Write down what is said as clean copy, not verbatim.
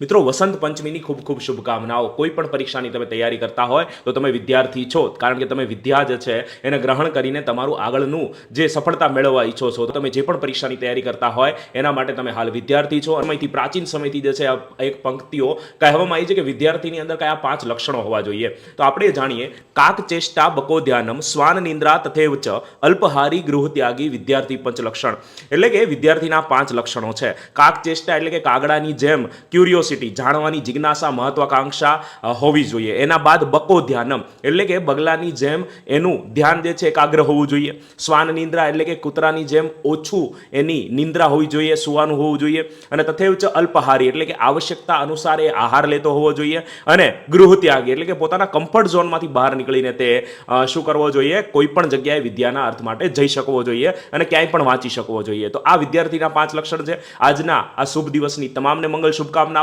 મિત્રો વસંત પંચમીની ખૂબ ખૂબ શુભકામનાઓ. કોઈ પણ પરીક્ષાની તમે તૈયારી કરતા હોય તો તમે વિદ્યાર્થી છો, કારણ કે તમે વિદ્યા જે છે એને ગ્રહણ કરીને તમારું આગળનું જે સફળતા મેળવવા ઈચ્છો છો, તો તમે જે પણ પરીક્ષાની તૈયારી કરતા હોય એના માટે તમે હાલ વિદ્યાર્થી છો. સમયથી પ્રાચીન સમયથી જે છે એક પંક્તિઓ કહેવામાં આવી છે કે વિદ્યાર્થીની અંદર કયા 5 લક્ષણો હોવા જોઈએ. તો આપણે જાણીએ, કાક ચેષ્ટા બકો ધ્યાનમ સ્વાન નિંદ્રા તથેવ ચ અલ્પહારી ગૃહત્યાગી વિદ્યાર્થી પંચ લક્ષણ. એટલે કે વિદ્યાર્થીના 5 લક્ષણો છે. કાક ચેષ્ટા એટલે કે કાગડાની જેમ ક્યુરિયોસિટી, જાણવાની જિજ્ઞાસા, મહત્વાકાંક્ષા હોવી જોઈએ. એના બાદ બકો ધ્યાનમ એટલે કે બગલાની જેમ એનું ધ્યાન જે છે એકાગ્ર હોવું જોઈએ. શ્વાન નિંદ્રા એટલે કે કૂતરાની જેમ ઓછું એની નિંદ્રા હોવી જોઈએ, સુવાનું હોવું જોઈએ. અને તથેવ ચ અલ્પહારી એટલે કે આવશ્યકતા અનુસાર એ આહાર લેતો હોવો જોઈએ. અને ગૃહત્યાગી એટલે કે પોતાના કમ્ફર્ટ ઝોનમાંથી બહાર નીકળીને તે શું કરવો જોઈએ, કોઈ પણ જગ્યાએ વિદ્યાના અર્થ માટે જઈ શકવો જોઈએ અને ક્યાંય પણ વાંચી શકવો જોઈએ. તો આ વિદ્યાર્થીના 5 લક્ષણ છે. આજના આ શુભ દિવસની તમામને મંગલ શુભકામનાઓ.